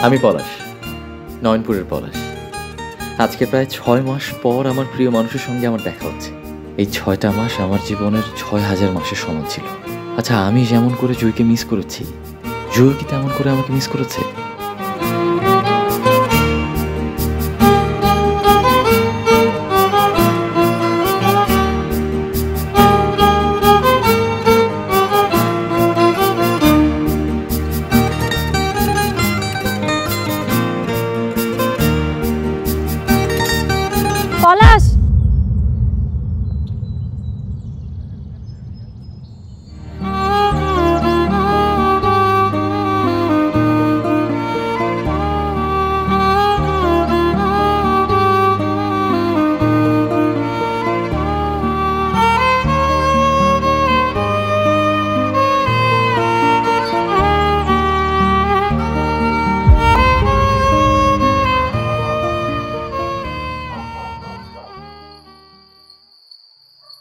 আমি পলাশ, নয়নপুরের পলাশ। আজকে প্রায় 6 মাস পর আমার প্রিয় মানুষের সঙ্গে আমার দেখা হচ্ছে। এই 6টা মাস আমার জীবনের 6000 মাসের সমান ছিল। আচ্ছা, আমি যেমন করে জয়কে মিস করেছি, জয় কি তেমন করে আমাকে মিস করেছে? পলাশ,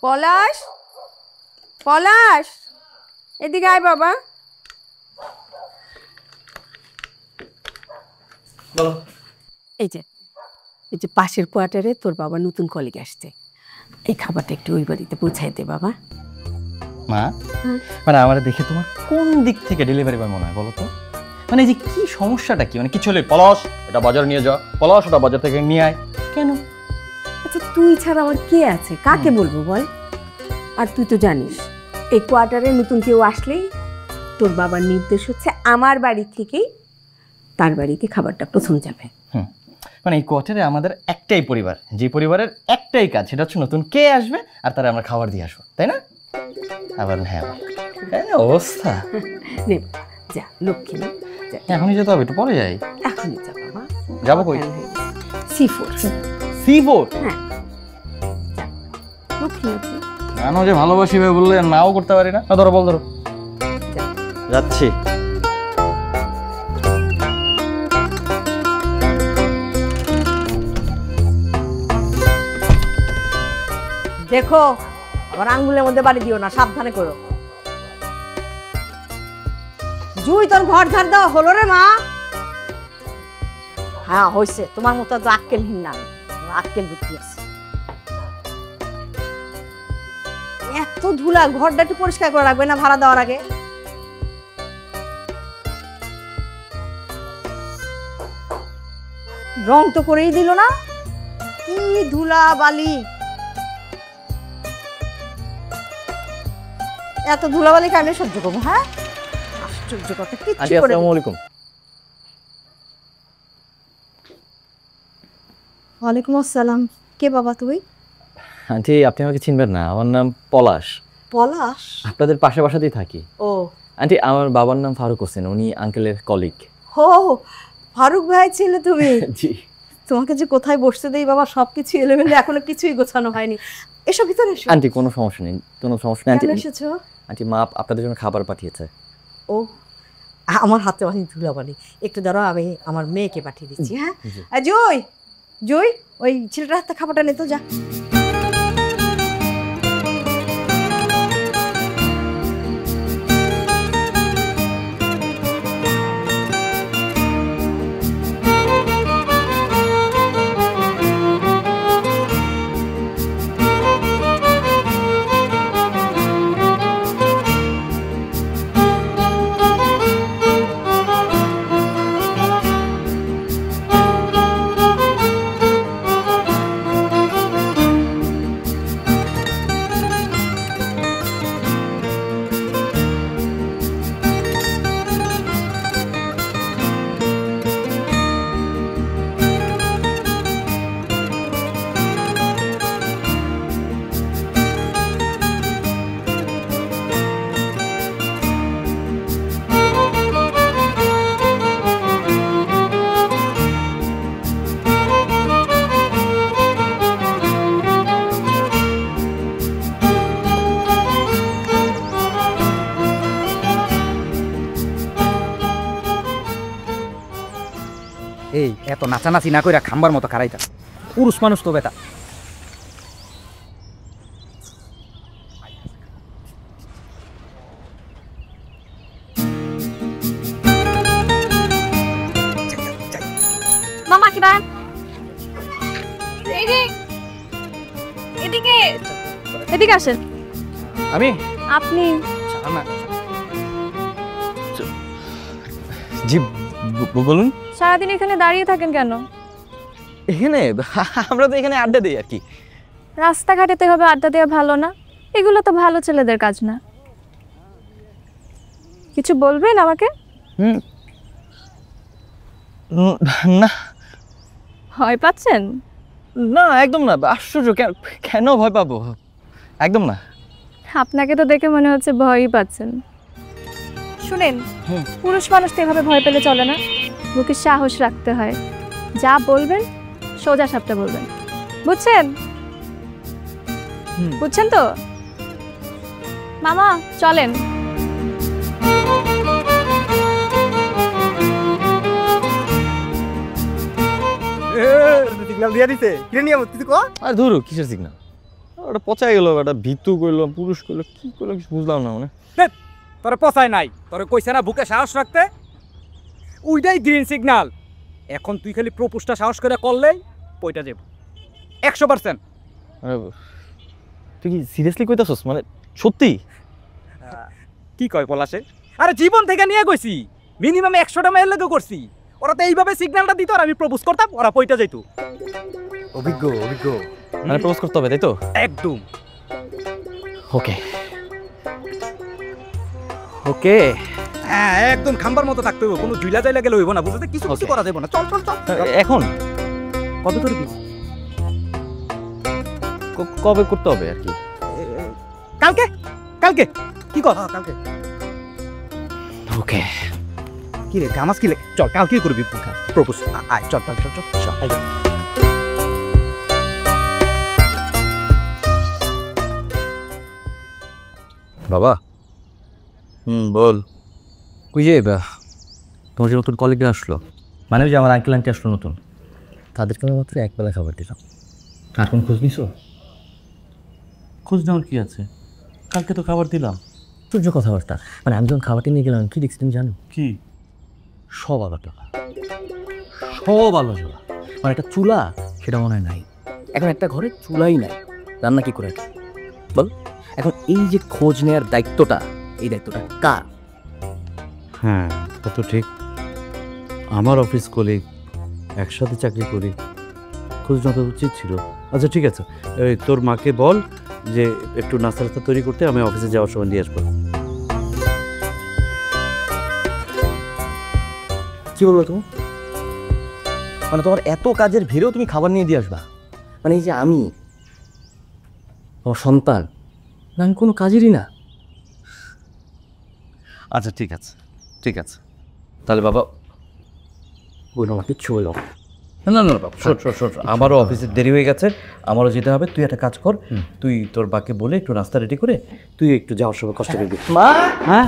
পলাশ, পলাশ, এদিকে আয় বাবা। এই যে পাশের কোয়ার্টারে তোর বাবা নতুন কলিগ আসছে, এই খাবারটা একটু ওই বাড়িতে পৌঁছাই দে বাবা। মা, মানে আমার দেখে তোমার কোন দিক থেকে ডেলিভারি বয় মনে হয় বলো তো? মানে এই যে কি সমস্যাটা কি, মানে কিছু হলে পলাশ এটা বাজার নিয়ে যা, পলাশ ওটা বাজার থেকে নিয়ে আয়, কেন? আচ্ছা, তুই ছাড়া আমার কে আছে, কাকে বলবো বল? আর তুই তো জানিস এই কোয়ার্টারে নতুন কেউ আসলেই তোর বাবার নির্দেশ হচ্ছে আমার বাড়ি থেকেই তার বাড়িতে খাবারটা প্রথম যাবে। মানে এই কোয়ার্টারে আমাদের একটাই পরিবার, যে পরিবারের একটাই কাজ, সেটা হচ্ছে নতুন কে আসবে আর তারা আমরা খাবার দিয়ে আসবো, তাই না? আবার হ্যাঁ, অবস্থা। নে যা লক্ষ্মী, এখনই যেতে হবে, একটু পরে যাই। এখনই যা বাবা। যাবো কই? C4। C4? হ্যাঁ লক্ষ্মী। জানো যে ভালোবাসি ভাই বললে নাও করতে পারি না। ধরো বল, ধরো। যাচ্ছি। দেখো আবার আঙ্গুলের মধ্যে বাড়ি দিও না, সাবধানে করো। জুই, তোর ঘর ঝাড় দেওয়া হলো রে মা? হ্যাঁ হয়েছে, তোমার মতো তো আক্কেলহীন না, আক্কেল বুদ্ধি আছে। এত ধুলা, ঘরটা একটু পরিষ্কার করে রাখবে না ভাড়া দেওয়ার আগে? রং তো করেই দিল না, কি ধুলা বালি। এত ধুলাবালি কেন সহ্য করবো? হ্যাঁ আশ্চর্য কথা। আন্টি আসসালামু আলাইকুম। ওয়ালাইকুম আসসালাম। কে বাবা তুই? আন্টি আপনি আমাকে চিনবেন না, আমার নাম পলাশ। পলাশ? আপনাদের পাশে বাসাতেই থাকি। ও আন্টি আমার বাবার নাম ফারুক হোসেন, উনি আঙ্কেলের কলিগ। ও ফারুক ভাই ছিলে তুমি? জি। তোমাকে যে কোথায় বসতে দেই বাবা, সবকিছু এলোমেলো, এখনো কিছুই গোছানো হয়নি। এসো ভিতরে এসো। আন্টি কোনো সমস্যা নেই, কোনো সমস্যা নেই। আন্টি এসেছো? আন্টি মা আপনাদের জন্য খাবার পাঠিয়েছে। ও আমার হাতে অনেক ধুলাবালি, একটু দাঁড়াও, আমি আমার মেয়েকে পাঠিয়ে দিচ্ছি। হ্যাঁ জয়, জয় ওই ছেলেটার হাতে খাবারটা নে তো, যা। এই এত নাচানাচি না কইরা খাম্বার মতো খারাইতা, পুরুষ মানুষ তো বেটা। দাঁড়ান। এই যে এদিকে এদিকে আসেন। আমি আপনি জি বলুন। সারাদিন এখানে দাঁড়িয়ে থাকেন কেন? এখানে আমরা তো এখানে আড্ডা দিই আর কি। রাস্তাঘাটেতে হবে আড্ডা দেওয়া ভালো না? এগুলো তো ভালো ছেলেদের কাজ না। কিছু বলবেন আমাকে? না ভয় পাচ্ছেন? না একদম না, আশ্চর্য, কেন ভয় পাবো? একদম না। আপনাকে তো দেখে মনে হচ্ছে ভয়ই পাচ্ছেন। শুনেন, পুরুষ মানুষ তো এভাবে ভয় পেলে চলে না, বুকে সাহস রাখতে হয়। যা বলবেন সোজা সাপটা বলবেন, বুঝছেন? বুঝছেন তো? মামা চলেন। সিগন্যাল দিয়া দিতে কিরে নিয়ে তুই কো? আর ধরু কিসের সিগন্যাল? ওটা পচাই গেল, ওটা ভিতু কইলো, পুরুষ কইলো, কি কইলো কিছু বুঝলাম না। মানে তোরে পচাই নাই, তোরে কইছে না বুকে সাহস রাখতে? ওইটাই গ্রিন সিগন্যাল। এখন তুই খালি প্রপোজটা সাহস করে করলেই পয়টা যাব 100%। তুই কি সিরিয়াসলি কইতাছস? মানে সত্যি? কি কয় পলাশে? আরে জীবন থেকে নিয়ে গইছি, মিনিমাম 100টা মাইল লাগে করছি। ওরা তো এইভাবে সিগন্যালটা দিত আর আমি প্রপোজ করতাম, ওরা পয়টা যাইত। অভিজ্ঞ অভিজ্ঞ মানে প্রপোজ করতে হবে তাই তো? একদম। ওকে ওকে, হ্যাঁ একদম খাম্বার মতো থাকতে হবে, কোনো ঝুলা যাইলা গেলে হইব না, বুঝতে? কিছু কিছু করা যাবে না। চল চল চল। এখন কবে করবি? কবে করতে হবে আর কি? কালকে। কালকে কি কর? কালকে। ওকে। কি রে গামাস কি? চল কালকে করবি প্রপোজ। আয় চল চল চল চল। বাবা বল। ওই যে তোমার যে নতুন কলিগরা আসলো, মানে ওই যে আমার আঙ্কেল আন্টি আসলো নতুন, তাদেরকে আমি মাত্র একবেলা খাবার দিলাম। আর কোন খোঁজ নিছো? খোঁজ নেওয়ার কি আছে? কালকে তো খাবার দিলাম। সূর্য কথাবার্তা, মানে আমি যখন খাবারটি নিয়ে গেলাম কি দেখছি তুমি জানো? কি? সব আলাদা, সব আলাদা। মানে একটা চুলা সেটা মনে হয় নাই। এখন একটা ঘরে চুলাই নাই, রান্না কি করে বল? এখন এই যে খোঁজ নেওয়ার দায়িত্বটা, এই দায়িত্বটা কার? হ্যাঁ তা তো ঠিক। আমার অফিস কলিগ, একসাথে চাকরি করি, খোঁজ নেওয়া উচিত ছিল। আচ্ছা ঠিক আছে, এই তোর মাকে বল যে একটু নাস্তা টাস্তা তৈরি করতে, আমি অফিসে যাওয়ার সময় দিয়ে আসবো। কি বলবো তুমি? মানে তোমার এত কাজের ভিড়েও তুমি খাবার নিয়ে দিয়ে আসবা? মানে এই যে আমি তোমার সন্তান, না আমি কোনো কাজেরই না? আচ্ছা ঠিক আছে ঠিক আছে, তাহলে বাবা বললাম আমাকে চলে যাও। না না না বাবা, শোন, আমারও অফিসে দেরি হয়ে গেছে, আমারও যেতে হবে। তুই একটা কাজ কর, তুই তোর বাকে বলে একটু নাস্তা রেডি করে তুই একটু যাওয়ার সময় কষ্ট করবি। মা, হ্যাঁ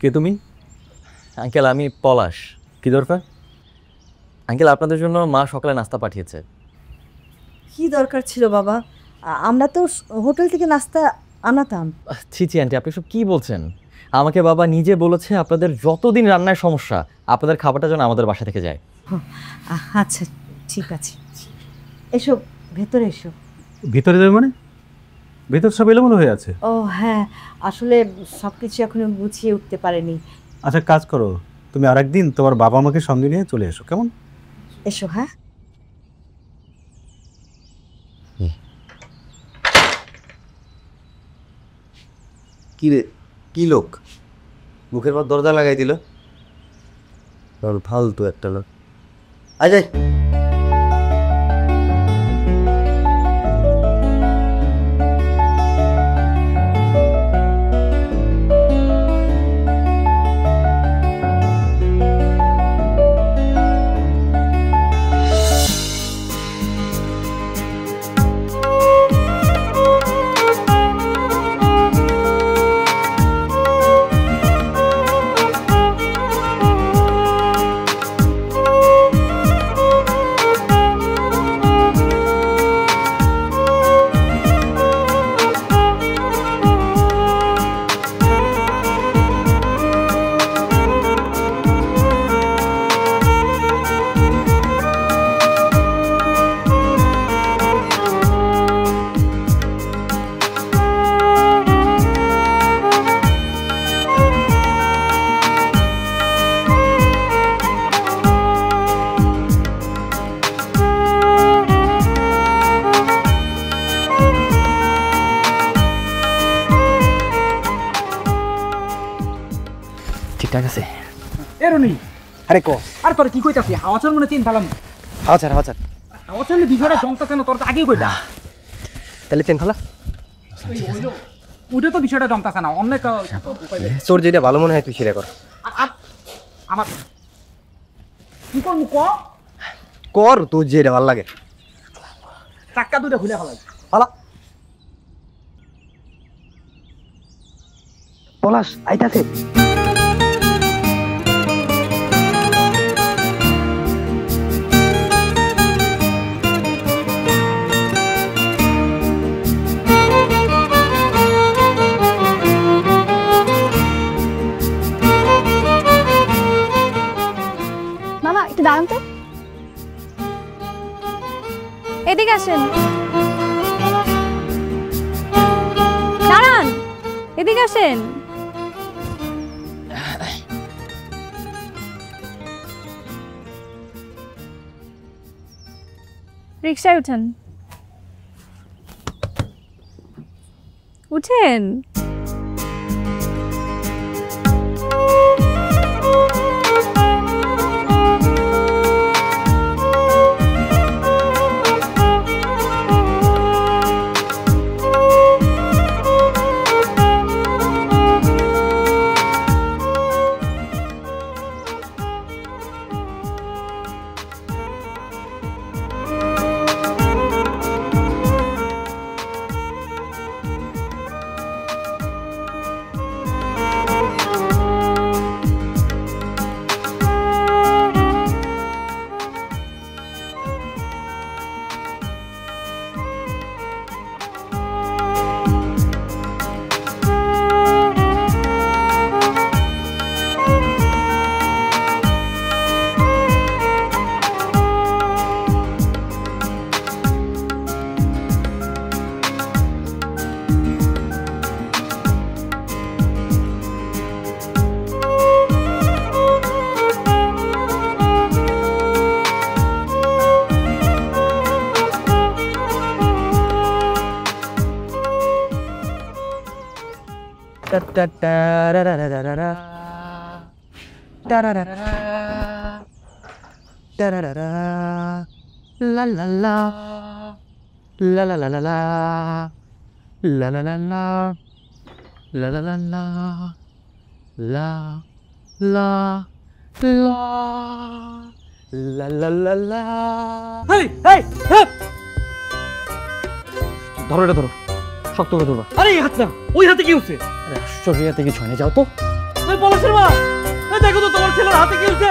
কে তুমি? আঙ্কেল আমি পলাশ। কি দরকার? আঙ্কেল আপনাদের জন্য মা সকালে নাস্তা পাঠিয়েছে। কি দরকার ছিল বাবা? আমরা তো হোটেল থেকে নাস্তা আনাতাম। ছি ছি আন্টি, আপনি সব কি বলছেন? আমাকে বাবা নিজে বলেছে আপনাদের যতদিন রান্নার সমস্যা, আপনাদের খাবারটা যেন আমাদের বাসা থেকে যায়। আচ্ছা ঠিক আছে, এসো ভেতরে এসো। ভিতরে যাবে মানে? ভেতর সব এলোমেলো হয়ে আছে। ও হ্যাঁ, আসলে সব কিছু এখনো গুছিয়ে উঠতে পারেনি। আচ্ছা কাজ করো, তুমি আরেকদিন তোমার বাবা মাকে সঙ্গে নিয়ে চলে এসো, কেমন? এসো। হ্যাঁ কি রে, কি লোক মুখের পর দরজা লাগাই দিল? ফালতু একটা লোক। আয় যাই। ঠিকঠাক আছে? এরুনি আরে কো আর তোর কি কইতাছিস? হাওয়া চল মনে চিন ফেলাম। হাওয়া ছাড় হাওয়া চলে বিষয়টা জমতাছে না, তোর তো আগেই কইতা। তাহলে চেন ফেলা। ওটা তো বিষয়টা জমতাছে না, অন্য তোর যেটা ভালো মনে হয় তুই সেটা কর। আমার কি করবো কর, তোর যেটা ভালো লাগে। চাক্কা দুটো খুলে ফেলাই। পালা পলাশ আইতাছে। মামা একটু দাঁড়ান তো, এদিকে আসেন। দাঁড়ান, এদিকে আসেন। রিকশায় উঠেন, উঠেন। ধরো এটা, ধরো শক্ত করে ধরবা। আরে এই হাত না, ওই হাতে কি হচ্ছে? আরে আশ্চর্য, হাতে কিছু হয় না, যাও তো। পলাশের মা, দেখো তো তোমার ছেলের হাতে কি হচ্ছে।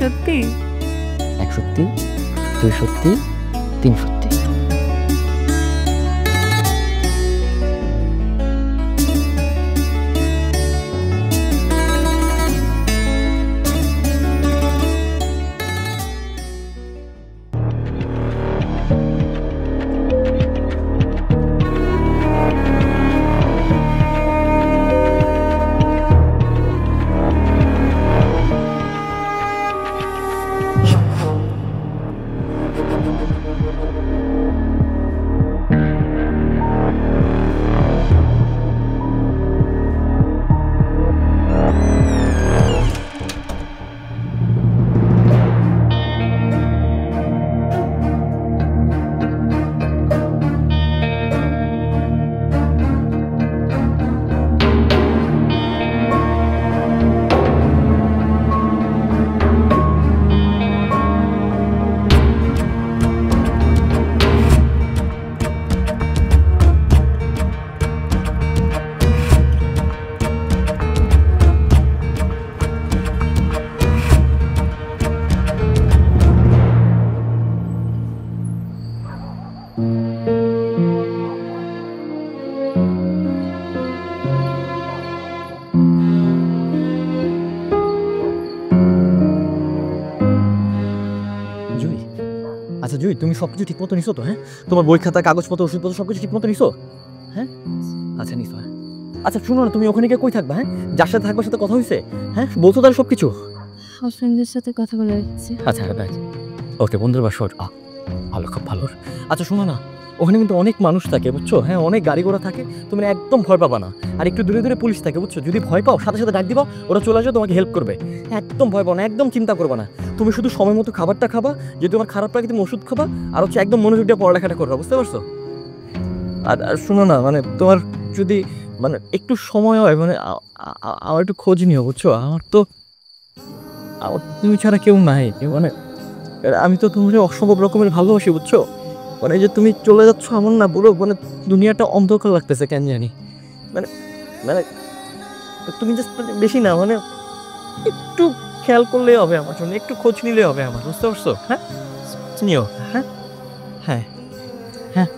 সত্যি? 1 সত্যি, 2 সত্যি, 3 সত্যি। আচ্ছা জুই, তুমি সব কিছু ঠিক মতো নিছো তো? হ্যাঁ, তোমার বই খাতা, কাগজপত্র, ওষুধপত্র সব কিছু ঠিক মতো নিছো? হ্যাঁ, আচ্ছা নিছো। হ্যাঁ, আচ্ছা শুনো না, তুমি ওখানে গিয়ে কই থাকবা? হ্যাঁ, যার সাথে থাকবার সাথে কথা হয়েছে? হ্যাঁ, বলছো তার সব কিছু? হাজবেন্ডের সাথে কথা বলে রেখেছি। আচ্ছা ওকে, বন্ধুর বাসর ভালো, খুব ভালো। আচ্ছা শোনো না, ওখানে কিন্তু অনেক মানুষ থাকে বুঝছো? হ্যাঁ, অনেক গাড়ি ঘোড়া থাকে, তুমি একদম ভয় পাবা না। আর একটু দূরে দূরে পুলিশ থাকে বুঝছো? যদি ভয় পাও সাথে সাথে ডাক দিবা, ওরা চলে আসবে, তোমাকে হেল্প করবে। একদম ভয় পাও না, একদম চিন্তা করবা না। তুমি শুধু সময় মতো খাবারটা খাবা, যদি তোমার খারাপ লাগে তুমি ওষুধ খাবা, আর হচ্ছে একদম মনোযোগ দিয়ে পড়ালেখাটা করবা, বুঝতে পারছো? আর শোনো না, মানে তোমার যদি মানে একটু সময় হয়, মানে আমার একটু খোঁজ নিও বুঝছো? আমার তুমি ছাড়া কেউ নাই, মানে আমি তো তোমার অসম্ভব রকমের ভালোবাসি বুঝছো? মানে যে তুমি চলে যাচ্ছ আমার না পুরো মানে দুনিয়াটা অন্ধকার লাগতেছে কেন জানি। মানে মানে তুমি জাস্ট বেশি না, মানে একটু খেয়াল করলেই হবে আমার জন্য, একটু খোঁজ নিলেই হবে আমার, বুঝতে পারছো? হ্যাঁ নিও। হ্যাঁ হ্যাঁ হ্যাঁ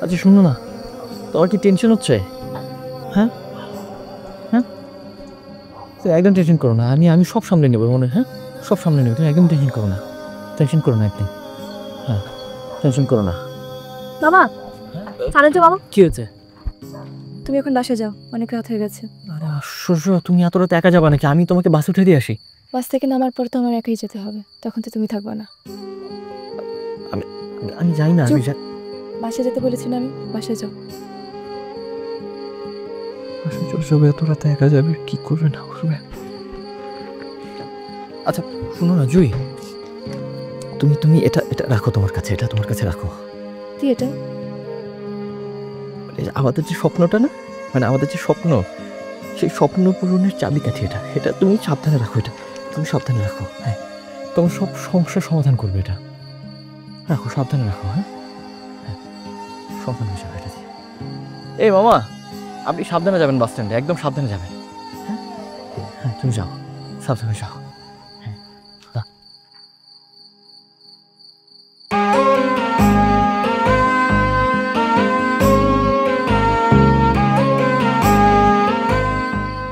আচ্ছা শুনো না, তোমার কি টেনশন হচ্ছে? হ্যাঁ হ্যাঁ একদম টেনশন করো না, আমি সব সামলে নেবো, মনে হ্যাঁ সব সামলে নেবো, তুমি একদম টেনশন করো না, টেনশন করো না একদম। হ্যাঁ টেনশন করো না। বাবা জানেন তো বাবা কি হয়েছে? তুমি এখন বাসে যাও, অনেক রাত হয়ে গেছে। আরে আশ্চর্য, তুমি এত রাতে একা যাবা নাকি? আমি তোমাকে বাসে উঠে দিয়ে আসি। বাস থেকে নামার পর তো আমার একাই যেতে হবে, তখন তো তুমি থাকবা না। আমি যাই না, আমি বাসে যেতে বলেছি না, আমি বাসে যাও। বাসে চলে যাবে, এত রাতে একা যাবে, কি করবে না করবে। আচ্ছা শুনো না জুই, তুমি এটা রাখো তোমার কাছে, এটা তোমার কাছে রাখো। কি এটা? আমাদের যে স্বপ্নটা না, মানে আমাদের যে স্বপ্ন, সেই স্বপ্ন পূরণের চাবিকাঠি এটা, এটা তুমি সাবধানে রাখো, এটা তুমি সাবধানে রাখো। হ্যাঁ, তোমার সব সমস্যার সমাধান করবে এটা, রাখো সাবধানে রাখো। হ্যাঁ হ্যাঁ সাবধানে যাবে এটা দিয়ে। এই মামা, আপনি সাবধানে যাবেন বাস স্ট্যান্ডে, একদম সাবধানে যাবেন। হ্যাঁ হ্যাঁ তুমি যাও, সাবধানে যাও।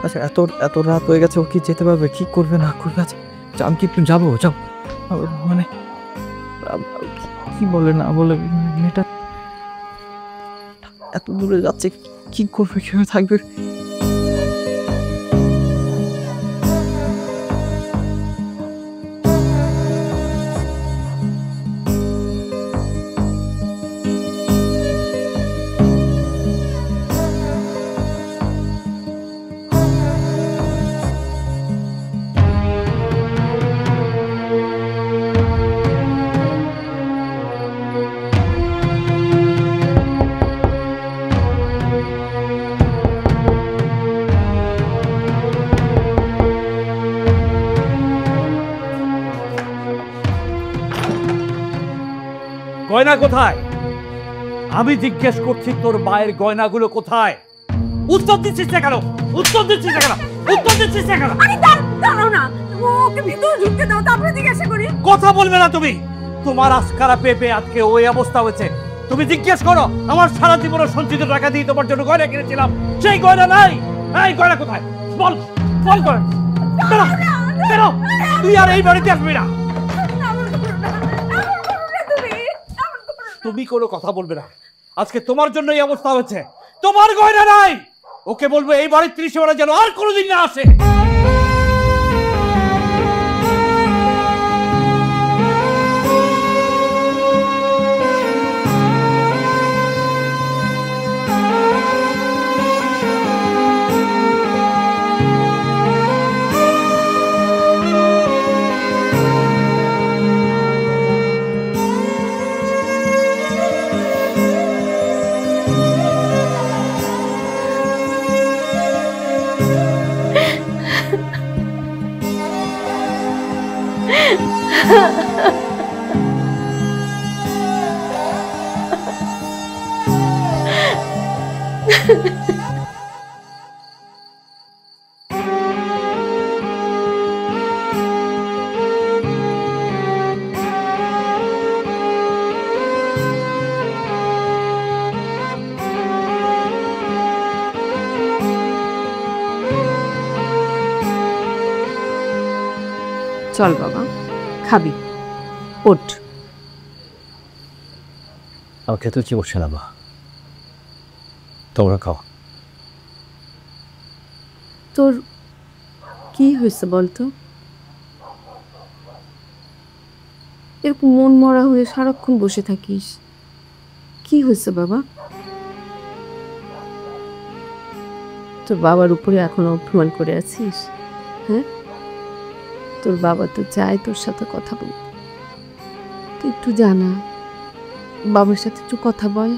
আচ্ছা এত রাত হয়ে গেছে, ও কি যেতে পারবে? কি করবে না করবে? আচ্ছা আমি কি একটু যাবো? যাও, মানে কি বলে না বলে, মেয়েটা এত দূরে যাচ্ছে, কি করবে, কিভাবে থাকবে? গয়না কোথায়? আমি জিজ্ঞেস করছি তোর মায়ের গয়নাগুলো কোথায়? উত্তর দিচ্ছিস না কেন? উত্তর দিচ্ছিস না কেন? উত্তর দিচ্ছিস না কেন? আরে দাঁড়াও না, ওকে ভিতরে ঢুকতে দাও, তারপরে জিজ্ঞাসা করি। কথা বলবে না তুমি। তোমার আজকারা পেপে আজকে ওই অবস্থা হয়েছে। তুমি জিজ্ঞেস করো আমার সারা জীবনের সঞ্চিত টাকা দিয়ে তোমার জন্য গয়না কিনেছিলাম, সেই গয়না নাই। এই গয়না কোথায়? বল বল করে বেরো। তুই আর এই বাড়িতে আসবি না। তুমি কোনো কথা বলবে না। আজকে তোমার জন্য এই অবস্থা হয়েছে। তোমার গয়না নাই। ওকে বলবো এই বাড়ির ত্রিসীমানা যেন আর কোনোদিন না আসে। চল বাবা, খাবি, ওঠ। আমার খেতে ইচ্ছে করছে না মা, তোমরা খাও। তোর কি হয়েছে বলতো? এরকম মন মরা হয়ে সারাক্ষণ বসে থাকিস, কি হয়েছে বাবা? তোর বাবার উপরে এখনো অভিমান করে আছিস? হ্যাঁ, তোর বাবা তো চায় তোর সাথে কথা বল, তুই একটু জানা, বাবার সাথে একটু কথা বল।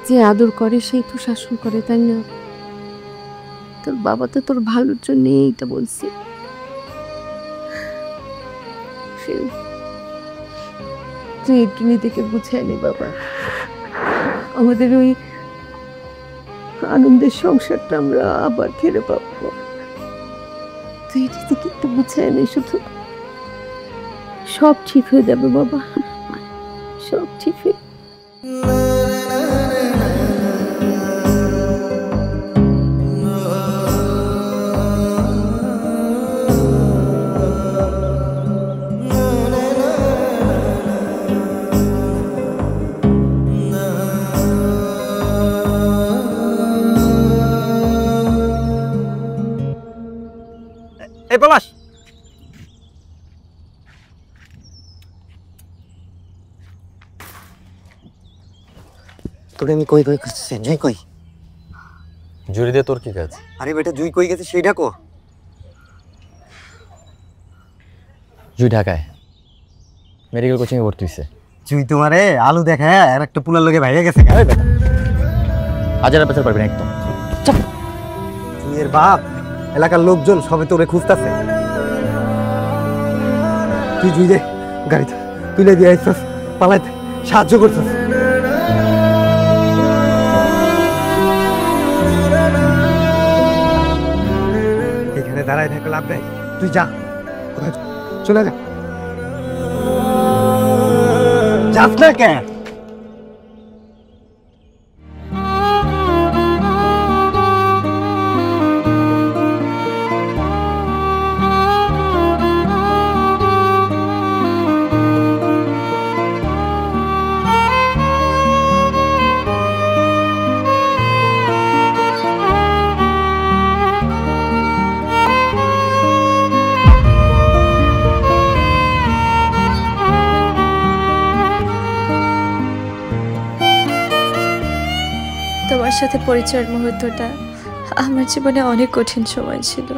যে আদর করে সেই তো শাসন করে, তাই না? তোর বাবা তো তোর ভালোর জন্য এইটা বলছি। তুই একটু নিজেকে গুছিয়ে নে বাবা, আমাদের ওই আনন্দের সংসারটা আমরা আবার ফিরে পাবো। তুই নিজেকে একটু গুছিয়ে নে, শুধু সব ঠিক হয়ে যাবে বাবা, সব ঠিক হয়ে। এই পলাশ, তোরে আমি কই কই করতেছি, জুই কই? জুড়ি দিয়ে তোর কি কাজ? আরে বেটা, জুই কই গেছে সেইটা কো। জুই ঢাকায় মেডিকেল কোচিংয়ে ভর্তি হয়েছে। জুই তোমারে আলু দেখা আর একটা পুলার লগে ভাইয়া গেছে। হাজার পেছার পারবি না একদম। জুইয়ের বাপ, এলাকার লোকজন সবে তোরে খুঁজতেছে। তুই জুই দে গাড়িতে তুলে দিয়ে আইসস, পালাইতে সাহায্য করছস। এখানে দাঁড়ায় থাকলে লাভ নাই, তুই যা, চলে যা। যাস না কেন? তোমার সাথে পরিচয়ের মুহূর্তটা আমার জীবনে অনেক কঠিন সময় ছিল।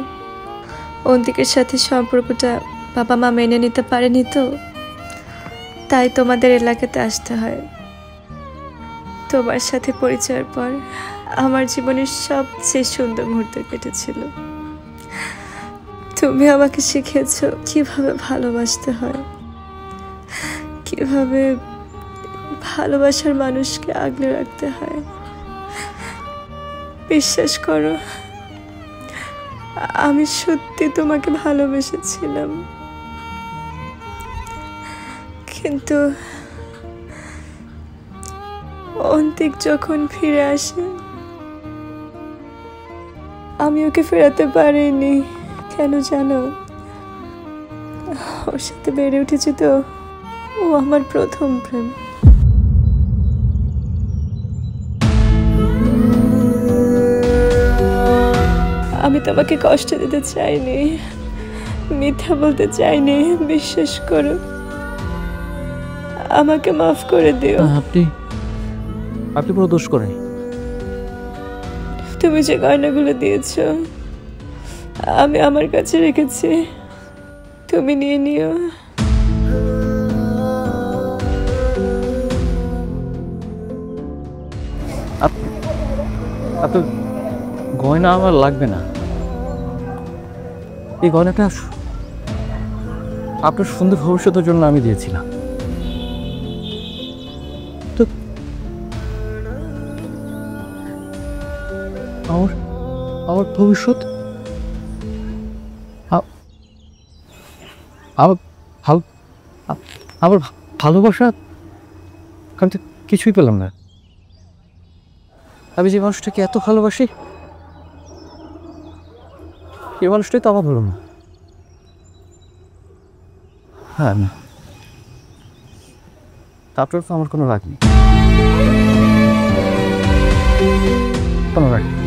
অন্তিকের সাথে সম্পর্কটা বাবা মা মেনে নিতে পারেনি, তো তাই তোমাদের এলাকাতে আসতে হয়। তোমার সাথে পরিচয়ের পর আমার জীবনের সবচেয়ে সুন্দর মুহূর্ত কেটেছিল। তুমি আমাকে শিখিয়েছো কিভাবে ভালোবাসতে হয়, কিভাবে ভালোবাসার মানুষকে আগলে রাখতে হয়। বিশ্বাস করো, আমি সত্যি তোমাকে ভালোবেসেছিলাম, কিন্তু অন্তিক যখন ফিরে আসে আমি ওকে ফেরাতে পারিনি। কেন জানো? ওর সাথে বেড়ে উঠেছি তো, ও আমার প্রথম প্রেম। আমি তোমাকে কষ্ট দিতে চাইনি, মিথ্যা বলতে চাইনি, বিশ্বাস করো, আমাকে মাফ করে দিও। আপনি পুরো দোষ করেন। তুমি যে গয়নাগুলো দিয়েছো আমি আমার কাছে রেখেছি, তুমি নিয়ে নিও। আপনার গয়না আমার লাগবে না। এই গয়নাটা আপনার সুন্দর ভবিষ্যতের জন্য আমি দিয়েছিলাম। তো আমার ভবিষ্যৎ, আমার ভালোবাসা আমি তো কিছুই পেলাম না। আমি যে মানুষটাকে এত ভালোবাসি এই মানুষটাই তো আমার হলো না। হ্যাঁ, তারপর তো আমার কোনো রাগ নেই, কোনো রাগ নেই।